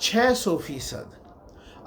600%।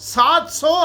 700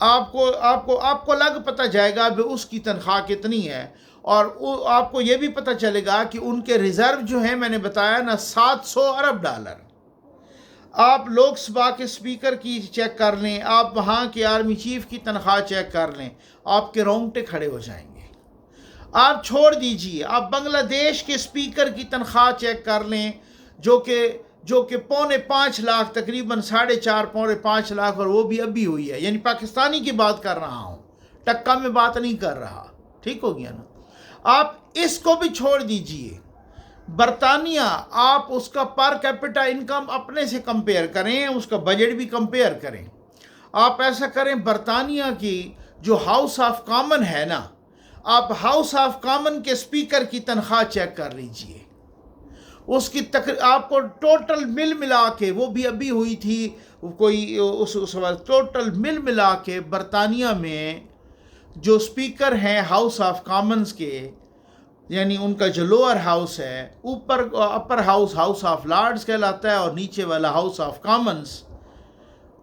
آپ کو لگ پتہ جائے گا کہ اس کی تنخواہ کتنی ہے، اور آپ کو یہ بھی پتہ چلے گا کہ ان کے ریزرو جو ہیں، میں نے بتایا نا، $700 ارب۔ آپ لوک سبھا کے اسپیکر کی چیک کر لیں، آپ وہاں کے آرمی چیف کی تنخواہ چیک کر لیں، آپ کے رونگٹے کھڑے ہو جائیں گے۔ آپ چھوڑ دیجئے، آپ بنگلہ دیش کے اسپیکر کی تنخواہ چیک کر لیں، جو کہ $4.5 لاکھ، تقریباً 4.5 پونے 5 لاکھ، اور وہ بھی ابھی ہوئی ہے، یعنی پاکستانی کی بات کر رہا ہوں، ٹکا میں بات نہیں کر رہا، ٹھیک ہو گیا نا۔ آپ اس کو بھی چھوڑ دیجئے، برطانیہ، آپ اس کا پر کیپٹا انکم اپنے سے کمپیئر کریں، اس کا بجٹ بھی کمپیئر کریں۔ آپ ایسا کریں، برطانیہ کی جو ہاؤس آف کامن ہے نا، آپ ہاؤس آف کامن کے اسپیکر کی تنخواہ چیک کر لیجئے، اس کی آپ کو ٹوٹل مل ملا کے، وہ بھی ابھی ہوئی تھی کوئی اس وقت، ٹوٹل مل ملا کے برطانیہ میں جو اسپیکر ہیں ہاؤس آف کامنز کے، یعنی ان کا جو لوور ہاؤس ہے، اپر ہاؤس آف لارڈز کہلاتا ہے، اور نیچے والا ہاؤس آف کامنز،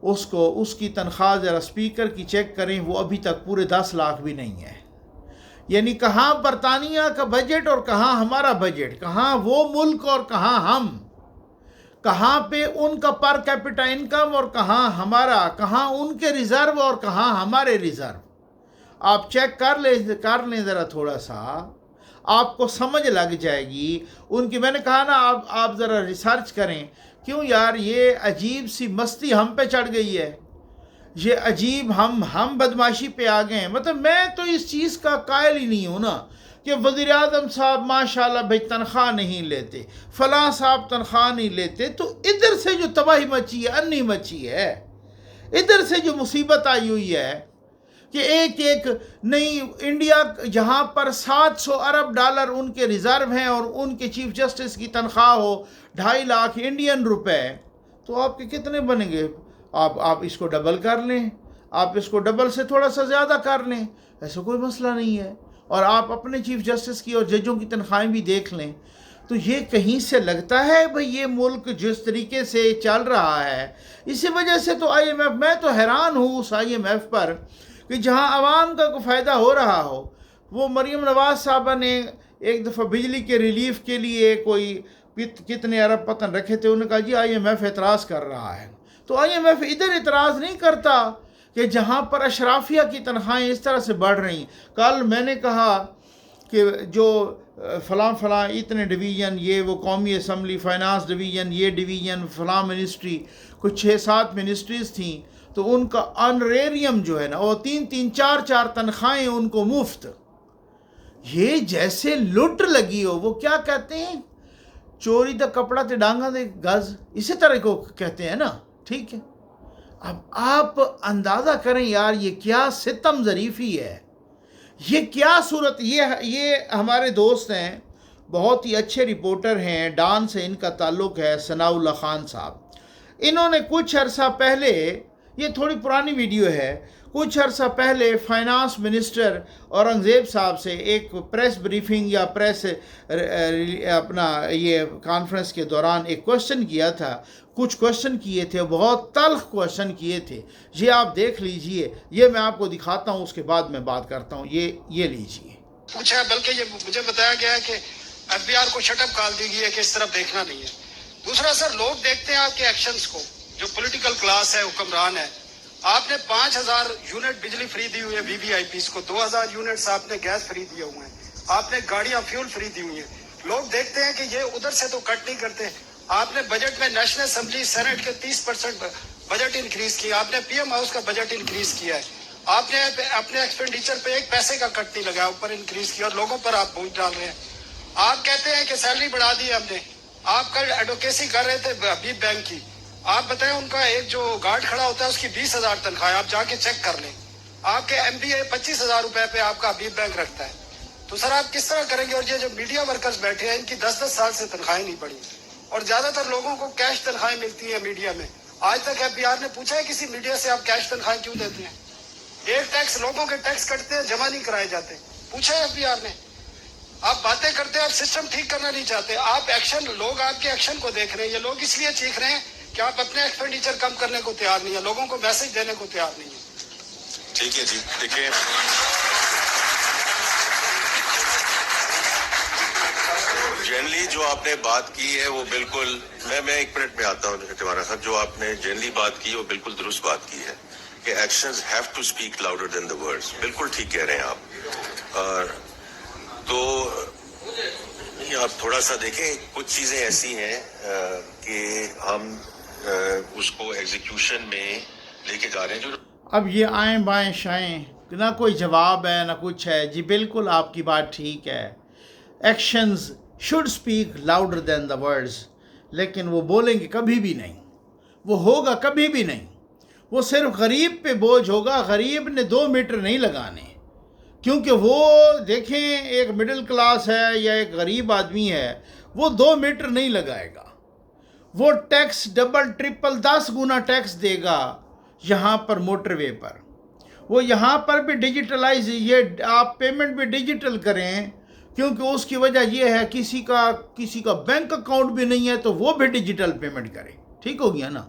اس کی تنخواہ ذرا اسپیکر کی چیک کریں، وہ ابھی تک پورے 10 لاکھ بھی نہیں ہے۔ یعنی کہاں برطانیہ کا بجٹ اور کہاں ہمارا بجٹ، کہاں وہ ملک اور کہاں ہم، کہاں پہ ان کا پر کیپٹا انکم اور کہاں ہمارا، کہاں ان کے ریزرو اور کہاں ہمارے ریزرو۔ آپ چیک کر لیں ذرا تھوڑا سا، آپ کو سمجھ لگ جائے گی ان کی۔ میں نے کہا نا، آپ ذرا ریسرچ کریں، کیوں یار یہ عجیب سی مستی ہم پہ چڑھ گئی ہے، یہ عجیب ہم بدماشی پہ آ گئے ہیں۔ مطلب میں تو اس چیز کا قائل ہی نہیں ہوں نا کہ وزیر اعظم صاحب ماشاءاللہ بھائی تنخواہ نہیں لیتے، فلاں صاحب تنخواہ نہیں لیتے، تو ادھر سے جو تباہی مچی ہے، انی مچی ہے، ادھر سے جو مصیبت آئی ہوئی ہے کہ ایک نئی انڈیا، جہاں پر $700 ارب ان کے ریزرو ہیں، اور ان کے چیف جسٹس کی تنخواہ ہو 2.5 لاکھ انڈین روپے، تو آپ کے کتنے بنیں گے؟ آپ اس کو ڈبل کر لیں، آپ اس کو ڈبل سے تھوڑا سا زیادہ کر لیں، ایسا کوئی مسئلہ نہیں ہے۔ اور آپ اپنے چیف جسٹس کی اور ججوں کی تنخواہیں بھی دیکھ لیں، تو یہ کہیں سے لگتا ہے بھئی یہ ملک جس طریقے سے چل رہا ہے، اسی وجہ سے تو IMF، میں تو حیران ہوں اس IMF پر کہ جہاں عوام کا کوئی فائدہ ہو رہا ہو۔ وہ مریم نواز صاحبہ نے ایک دفعہ بجلی کے ریلیف کے لیے کوئی کتنے ارب پتن رکھے تھے، انہوں نے کہا جی IMF اعتراض کر رہا ہے، تو IMF ادھر اعتراض نہیں کرتا کہ جہاں پر اشرافیہ کی تنخواہیں اس طرح سے بڑھ رہی۔ کل میں نے کہا کہ جو فلاں اتنے ڈویژن، یہ وہ قومی اسمبلی، فائنانس ڈویژن، یہ ڈویژن، فلاں منسٹری، کچھ 6-7 منسٹریز تھیں، تو ان کا آنریریم جو ہے نا، وہ 3-3 4-4 تنخواہیں ان کو مفت۔ یہ جیسے لٹ لگی ہو، وہ کیا کہتے ہیں، چوری دا کپڑا تے ڈانگا دے گز، اسی طرح کو کہتے ہیں نا، ٹھیک ہے۔ اب آپ اندازہ کریں یار، یہ کیا ستم ظریفی ہے، یہ کیا صورت۔ یہ ہمارے دوست ہیں، بہت ہی اچھے رپورٹر ہیں، ڈان سے ان کا تعلق ہے، ثناء اللہ خان صاحب۔ انہوں نے کچھ عرصہ پہلے، یہ تھوڑی پرانی ویڈیو ہے، کچھ عرصہ پہلے فائنانس منسٹر اورنگزیب صاحب سے ایک پریس بریفنگ یا پریس اپنا یہ کانفرنس کے دوران ایک کوشچن کیا تھا، کچھ کوشچن کیے تھے، بہت تلخ کوشچن کیے تھے۔ یہ آپ دیکھ لیجئے، یہ میں آپ کو دکھاتا ہوں، اس کے بعد میں بات کرتا ہوں۔ یہ لیجئے پوچھا، بلکہ یہ مجھے بتایا گیا ہے کہ FBI کو شٹ اپ کال دی گئی ہے کہ اس طرف دیکھنا نہیں ہے۔ دوسرا سر، لوگ دیکھتے ہیں آپ کے ایکشنز کو، جو پولیٹیکل کلاس ہے، حکمران ہے۔ آپ نے 5000 یونٹ بجلی فری دی ہوئی ہے VVIPs کو، 2000 یونٹس آپ نے گیس فری دیے ہوئے ہیں، آپ نے گاڑیاں فیول فری دی ہوئی ہیں۔ لوگ دیکھتے ہیں کہ یہ ادھر سے تو کٹ نہیں کرتے۔ آپ نے بجٹ میں نیشنل اسمبلی سینٹ کے 30% بجٹ انکریز کیا، آپ نے PM ہاؤس کا بجٹ انکریز کیا ہے، آپ نے اپنے ایکسپینڈیچر پہ ایک پیسے کا کٹ نہیں لگایا، اوپر انکریز کیا، اور لوگوں پر آپ بوجھ ڈال رہے ہیں۔ آپ کہتے ہیں کہ سیلری بڑھا دی ہم نے، آپ کل ایڈوکیسی کر رہے تھے حبیب بینک کی، آپ بتائیں ان کا ایک جو گارڈ کھڑا ہوتا ہے اس کی 20,000 تنخواہ ہے، آپ جا کے چیک کر لیں۔ آپ کے MBA 25,000 روپے پہ آپ کا حبیب بینک رکھتا ہے، تو سر آپ کس طرح کریں گے؟ اور یہ جو میڈیا ورکرز بیٹھے ہیں، ان کی 10-10 سال سے تنخواہیں نہیں بڑھی، اور زیادہ تر لوگوں کو کیش تنخواہیں ملتی ہیں میڈیا میں۔ آج تک FBR نے پوچھا ہے کسی میڈیا سے آپ کیش تنخواہیں کیوں دیتے ہیں؟ ایک ٹیکس، لوگوں کے ٹیکس کٹتے ہیں، جمع نہیں کرائے جاتے، پوچھا ہے FBR نے؟ آپ باتیں کرتے ہیں، آپ سسٹم ٹھیک کرنا نہیں چاہتے، آپ ایکشن، لوگ آپ کے ایکشن کو دیکھ رہے ہیں۔ یہ لوگ اس لیے چیخ رہے ہیں کہ آپ اپنے ایکسپینڈیچر کم کرنے کو تیار نہیں ہیں، لوگوں کو میسج دینے کو تیار نہیں ہیں۔ ٹھیک ہے جی، دیکھیں جنرلی جو آپ نے بات کی ہے وہ بالکل، میں 1 منٹ میں آتا ہوں تمہارا خط، جو آپ نے جنرلی بات کی وہ بالکل درست بات کی ہے کہ actions have to speak louder than the words, بالکل ٹھیک کہہ رہے ہیں آپ. اور تو آپ تھوڑا سا دیکھیں، کچھ چیزیں ایسی ہیں کہ ہم اس کو ایگزیکیوشن میں لے کے جا رہے ہیں جو اب یہ آئیں بائیں شائیں، نہ کوئی جواب ہے نہ کچھ ہے. جی بالکل آپ کی بات ٹھیک ہے، actions should speak louder than the words, لیکن وہ بولیں گے کبھی بھی نہیں، وہ ہوگا کبھی بھی نہیں. وہ صرف غریب پہ بوجھ ہوگا. غریب نے 2 میٹر نہیں لگانے، کیونکہ وہ دیکھیں ایک مڈل کلاس ہے یا ایک غریب آدمی ہے، وہ 2 میٹر نہیں لگائے گا. وہ ٹیکس ڈبل ٹرپل 10 گنا ٹیکس دے گا یہاں پر موٹر وے پر. وہ یہاں پر بھی ڈیجیٹلائز، یہ آپ پیمنٹ بھی ڈیجیٹل کریں، کیونکہ اس کی وجہ یہ ہے کسی کا بینک اکاؤنٹ بھی نہیں ہے تو وہ بھی ڈیجیٹل پیمنٹ کرے. ٹھیک ہو گیا نا؟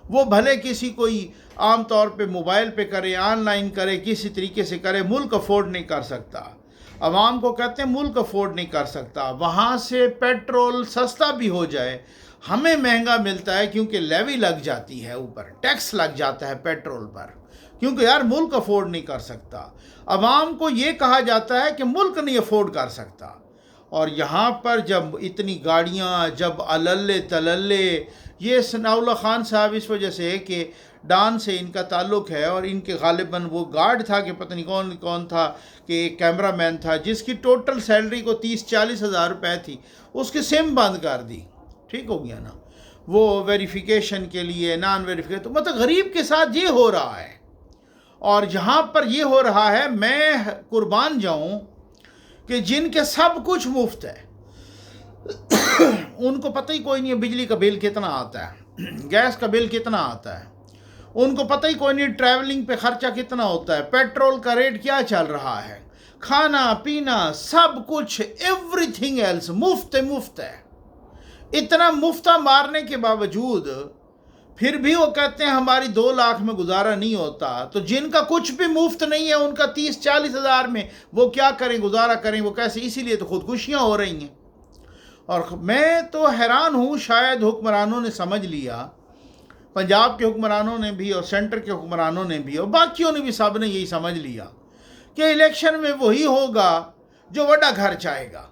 وہ بھلے کسی کوئی عام طور پہ موبائل پہ کرے، آن لائن کرے، کسی طریقے سے کرے. ملک افورڈ نہیں کر سکتا. عوام کو کہتے ہیں ملک افورڈ نہیں کر سکتا. وہاں سے پیٹرول سستا بھی ہو جائے، ہمیں مہنگا ملتا ہے کیونکہ لیوی لگ جاتی ہے، اوپر ٹیکس لگ جاتا ہے پیٹرول پر، کیونکہ یار ملک افورڈ نہیں کر سکتا. عوام کو یہ کہا جاتا ہے کہ ملک نہیں افورڈ کر سکتا. اور یہاں پر جب اتنی گاڑیاں، جب عللے تللے، یہ ثناء اللہ خان صاحب اس وجہ سے کہ ڈان سے ان کا تعلق ہے، اور ان کے غالباً وہ گارڈ تھا کہ پتہ نہیں کون تھا، کہ ایک کیمرہ مین تھا جس کی ٹوٹل سیلری کو 30-40 ہزار روپے تھی، اس کی سم بند کر دی. ٹھیک ہو گیا نا؟ وہ ویریفیکیشن کے لیے، نان ویریفیکیشن، تو مطلب غریب کے ساتھ یہ ہو رہا ہے. اور جہاں پر یہ ہو رہا ہے، میں قربان جاؤں کہ جن کے سب کچھ مفت ہے ان کو پتہ ہی کوئی نہیں ہے بجلی کا بل کتنا آتا ہے، گیس کا بل کتنا آتا ہے، ان کو پتہ ہی کوئی نہیں ٹریولنگ پہ خرچہ کتنا ہوتا ہے، پیٹرول کا ریٹ کیا چل رہا ہے، کھانا پینا سب کچھ، ایوری تھنگ ایلس مفت ہے. اتنا مفتہ مارنے کے باوجود پھر بھی وہ کہتے ہیں ہماری 2 لاکھ میں گزارا نہیں ہوتا. تو جن کا کچھ بھی مفت نہیں ہے، ان کا 30-40 ہزار میں وہ کیا کریں، گزارا کریں، وہ کیسے؟ اسی لیے تو خودکشیاں ہو رہی ہیں. اور میں تو حیران ہوں، شاید حکمرانوں نے سمجھ لیا، پنجاب کے حکمرانوں نے بھی اور سینٹر کے حکمرانوں نے بھی اور باقیوں نے بھی، سب نے یہی سمجھ لیا کہ الیکشن میں وہی ہوگا جو وڈا گھر چاہے گا.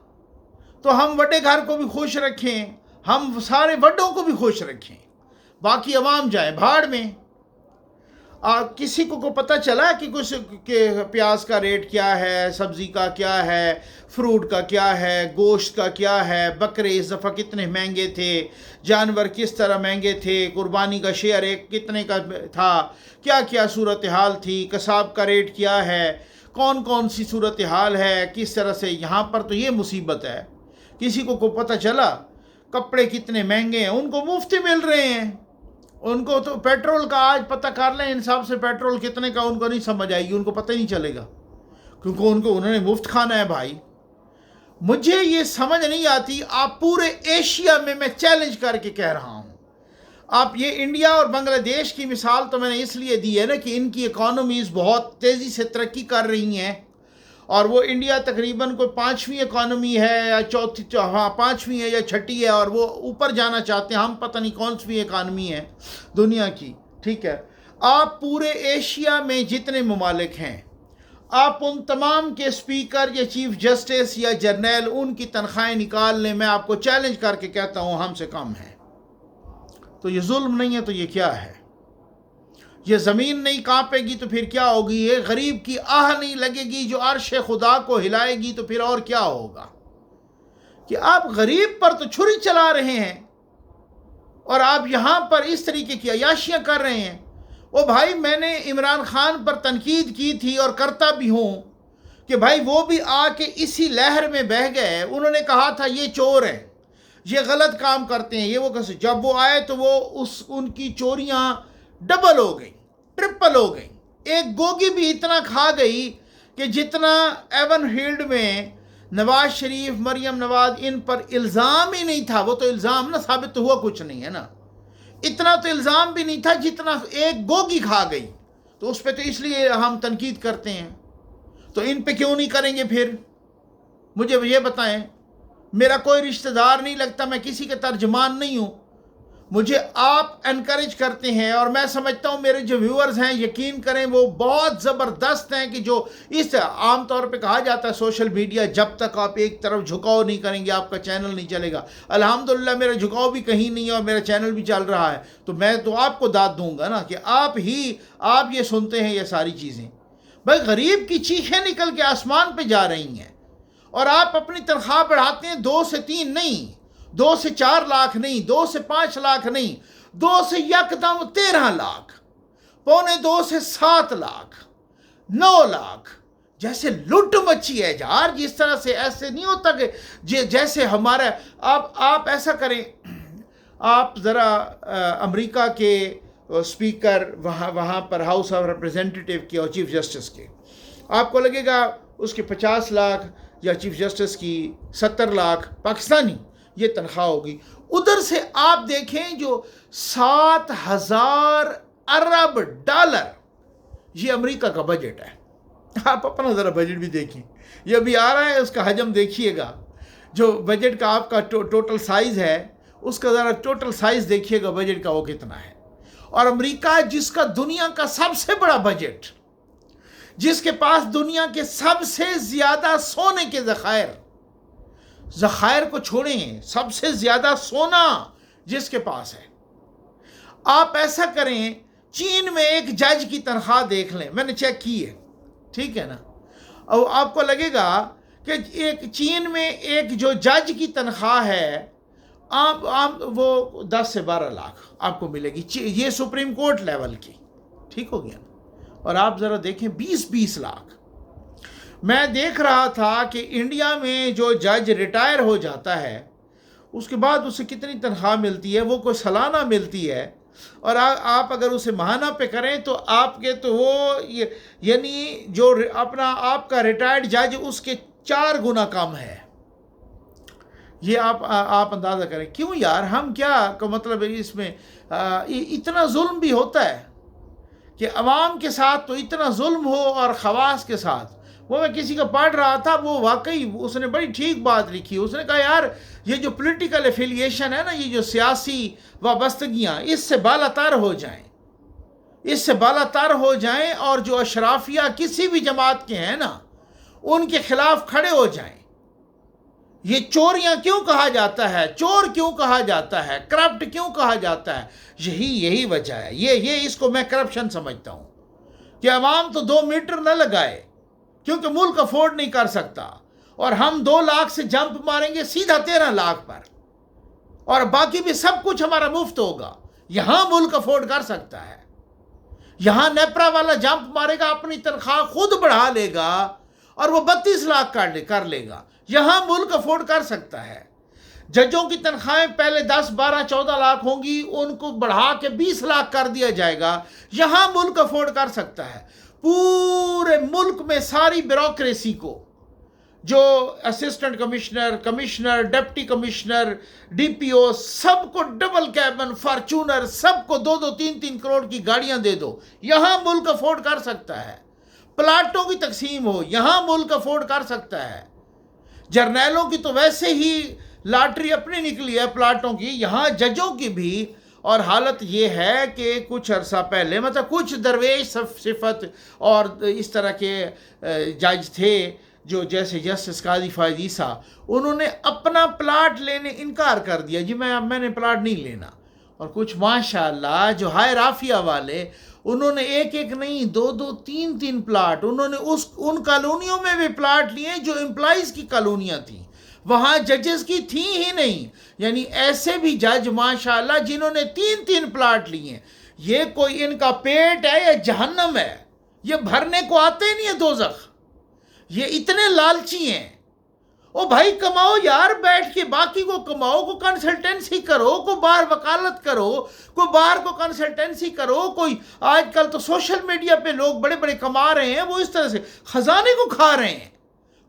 تو ہم وڈے گھر کو بھی خوش رکھیں، ہم سارے وڈوں کو بھی خوش رکھیں، باقی عوام جائیں بھاڑ میں. کسی کو پتہ چلا کہ کچھ کہ پیاز کا ریٹ کیا ہے، سبزی کا کیا ہے، فروٹ کا کیا ہے، گوشت کا کیا ہے، بکرے اس دفعہ کتنے مہنگے تھے، جانور کس طرح مہنگے تھے، قربانی کا شیئر ایک کتنے کا تھا، کیا کیا صورتحال تھی، قصاب کا ریٹ کیا ہے، کون سی صورتحال ہے، کس طرح سے. یہاں پر تو یہ مصیبت ہے. کسی کو پتہ چلا کپڑے کتنے مہنگے ہیں، ان کو مفت مل رہے ہیں. ان کو تو پیٹرول کا آج پتہ کر لیں انصاف سے پیٹرول کتنے کا، ان کو نہیں سمجھ آئے گی، ان کو پتہ ہی نہیں چلے گا، کیونکہ انہوں نے مفت کھانا ہے. بھائی مجھے یہ سمجھ نہیں آتی. آپ پورے ایشیا میں چیلنج کر کے کہہ رہا ہوں، آپ یہ انڈیا اور بنگلہ دیش کی مثال تو میں نے اس لیے دی ہے نا کہ ان کی اکانومیز بہت تیزی سے ترقی کر رہی ہیں، اور وہ انڈیا تقریباً کوئی 5ویں اکانومی ہے یا 5ویں ہے یا 6ٹھی ہے، اور وہ اوپر جانا چاہتے ہیں. ہم پتہ نہیں کونسویں اکانومی ہے دنیا کی. ٹھیک ہے، آپ پورے ایشیا میں جتنے ممالک ہیں، آپ ان تمام کے اسپیکر یا چیف جسٹس یا جرنیل، ان کی تنخواہیں نکال لیں، میں آپ کو چیلنج کر کے کہتا ہوں ہم سے کم ہیں. تو یہ ظلم نہیں ہے تو یہ کیا ہے؟ یہ زمین نہیں کانپے گی تو پھر کیا ہوگی؟ یہ غریب کی آہ نہیں لگے گی جو عرش خدا کو ہلائے گی تو پھر اور کیا ہوگا؟ کہ آپ غریب پر تو چھری چلا رہے ہیں اور آپ یہاں پر اس طریقے کی عیاشیاں کر رہے ہیں. او بھائی، میں نے عمران خان پر تنقید کی تھی اور کرتا بھی ہوں کہ بھائی وہ بھی آ کے اسی لہر میں بہہ گئے. انہوں نے کہا تھا یہ چور ہیں، یہ غلط کام کرتے ہیں، یہ وہ کیسے. جب وہ آئے تو وہ ان کی چوریاں ڈبل ہو گئی، ٹرپل ہو گئی. ایک گوگی بھی اتنا کھا گئی کہ جتنا ایون ہیلڈ میں نواز شریف، مریم نواز، ان پر الزام ہی نہیں تھا. وہ تو الزام نا ثابت تو ہوا کچھ نہیں ہے نا. اتنا تو الزام بھی نہیں تھا جتنا ایک گوگی کھا گئی. تو اس پہ تو اس لیے ہم تنقید کرتے ہیں، تو ان پہ کیوں نہیں کریں گے پھر؟ مجھے یہ بتائیں، میرا کوئی رشتہ دار نہیں لگتا، میں کسی کے ترجمان نہیں ہوں، مجھے آپ انکریج کرتے ہیں، اور میں سمجھتا ہوں میرے جو ویورز ہیں یقین کریں وہ بہت زبردست ہیں، کہ جو اس عام طور پہ کہا جاتا ہے سوشل میڈیا جب تک آپ ایک طرف جھکاؤ نہیں کریں گے آپ کا چینل نہیں چلے گا۔ الحمدللہ میرا جھکاؤ بھی کہیں نہیں ہے اور میرا چینل بھی چل رہا ہے، تو میں تو آپ کو داد دوں گا نا کہ آپ یہ سنتے ہیں یہ ساری چیزیں۔ بھائی غریب کی چیخیں نکل کے آسمان پہ جا رہی ہیں، اور آپ اپنی تنخواہ بڑھاتے ہیں 2 سے 3 نہیں، 2 سے 4 لاکھ نہیں، 2 سے 5 لاکھ نہیں، 2 سے یکدم 13 لاکھ، 2.25 سے 7 لاکھ، 9 لاکھ، جیسے لٹ مچی ہے یار، جس طرح سے ایسے نہیں ہوتا کہ جیسے ہمارا آپ ایسا کریں، آپ ذرا امریکہ کے اسپیکر وہاں پر ہاؤس آف ریپریزنٹیٹیو کے اور چیف جسٹس کے، آپ کو لگے گا اس کے 50 لاکھ یا چیف جسٹس کی 70 لاکھ پاکستانی یہ تنخواہ ہوگی۔ ادھر سے آپ دیکھیں جو 7,000 ارب ڈالر یہ امریکہ کا بجٹ ہے۔ آپ اپنا ذرا بجٹ بھی دیکھیں، یہ ابھی آ رہا ہے، اس کا حجم دیکھیے گا، جو بجٹ کا آپ کا ٹوٹل سائز ہے اس کا ذرا ٹوٹل سائز دیکھیے گا بجٹ کا وہ کتنا ہے۔ اور امریکہ جس کا دنیا کا سب سے بڑا بجٹ، جس کے پاس دنیا کے سب سے زیادہ سونے کے ذخائر کو چھوڑیں، سب سے زیادہ سونا جس کے پاس ہے، آپ ایسا کریں چین میں ایک جج کی تنخواہ دیکھ لیں، میں نے چیک کی ہے، ٹھیک ہے نا، اور آپ کو لگے گا کہ ایک چین میں ایک جو جج کی تنخواہ ہے وہ 10 سے 12 لاکھ آپ کو ملے گی، یہ سپریم کورٹ لیول کی، ٹھیک ہو گیا نا۔ اور آپ ذرا دیکھیں 20 لاکھ، میں دیکھ رہا تھا کہ انڈیا میں جو جج ریٹائر ہو جاتا ہے اس کے بعد اسے کتنی تنخواہ ملتی ہے، وہ کوئی سالانہ ملتی ہے، اور آپ اگر اسے ماہانہ پہ کریں تو آپ کے تو وہ یعنی جو اپنا آپ کا ریٹائرڈ جج اس کے 4 گنا کم ہے۔ یہ آپ اندازہ کریں، کیوں یار ہم کیا مطلب اس میں اتنا ظلم بھی ہوتا ہے کہ عوام کے ساتھ تو اتنا ظلم ہو، اور خواص کے ساتھ۔ وہ میں کسی کا پڑھ رہا تھا، وہ واقعی اس نے بڑی ٹھیک بات لکھی، اس نے کہا یار یہ جو پولیٹیکل ایفیلیشن ہے نا، یہ جو سیاسی وابستگیاں اس سے بالا تر ہو جائیں، اس سے بالا تر ہو جائیں، اور جو اشرافیہ کسی بھی جماعت کے ہیں نا ان کے خلاف کھڑے ہو جائیں۔ یہ چوریاں کیوں کہا جاتا ہے، چور کیوں کہا جاتا ہے، کرپٹ کیوں کہا جاتا ہے، یہی وجہ ہے۔ یہ اس کو میں کرپشن سمجھتا ہوں کہ عوام تو 2 میٹر نہ لگائے کیونکہ ملک افورڈ نہیں کر سکتا، اور ہم 2 لاکھ سے جمپ ماریں گے سیدھا 13 لاکھ پر، اور باقی بھی سب کچھ ہمارا مفت ہوگا۔ یہاں ملک افورڈ کر سکتا ہے، یہاں نیپرا والا جمپ مارے گا، اپنی تنخواہ خود بڑھا لے گا اور وہ 32 لاکھ کر لے گا، یہاں ملک افورڈ کر سکتا ہے۔ ججوں کی تنخواہیں پہلے 10 12 14 لاکھ ہوں گی، ان کو بڑھا کے 20 لاکھ کر دیا جائے گا، یہاں ملک افورڈ کر سکتا ہے۔ پورے ملک میں ساری بیوروکریسی کو، جو assistant commissioner, deputy commissioner, D P O, سب کو ڈبل کیبن، فارچونر، سب کو 2 3 کروڑ کی گاڑیاں دے دو، یہاں ملک افورڈ کر سکتا ہے۔ پلاٹوں کی تقسیم ہو، یہاں ملک افورڈ کر سکتا ہے۔ جرنیلوں کی تو ویسے ہی لاٹری اپنی نکلی ہے پلاٹوں کی، یہاں ججوں کی بھی۔ اور حالت یہ ہے کہ کچھ عرصہ پہلے مطلب کچھ درویش صفت اور اس طرح کے جج تھے جو جیسے جسٹس قاضی فائز عیسیٰ، انہوں نے اپنا پلاٹ لینے انکار کر دیا، جی میں نے پلاٹ نہیں لینا۔ اور کچھ ماشاءاللہ جو ہائے رافیہ والے، انہوں نے ایک نہیں 2 3 پلاٹ، انہوں نے ان کالونیوں میں بھی پلاٹ لیے جو امپلائیز کی کالونیاں تھیں، وہاں ججز کی تھیں ہی نہیں۔ یعنی ایسے بھی جج ماشاءاللہ جنہوں نے 3 پلاٹ لیے، یہ کوئی ان کا پیٹ ہے یا جہنم ہے؟ یہ بھرنے کو آتے ہی نہیں ہے دوزخ، یہ اتنے لالچی ہیں۔ او بھائی کماؤ یار، بیٹھ کے باقی کو کماؤ، کو کنسلٹنسی کرو، کو باہر وکالت کرو، کو باہر کو کنسلٹنسی کرو۔ کوئی آج کل تو سوشل میڈیا پہ لوگ بڑے بڑے کما رہے ہیں، وہ اس طرح سے خزانے کو کھا رہے ہیں،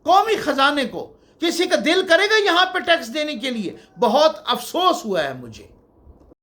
قومی خزانے کو۔ کسی کا دل کرے گا یہاں پہ ٹیکس دینے کے لیے؟ بہت افسوس ہوا ہے مجھے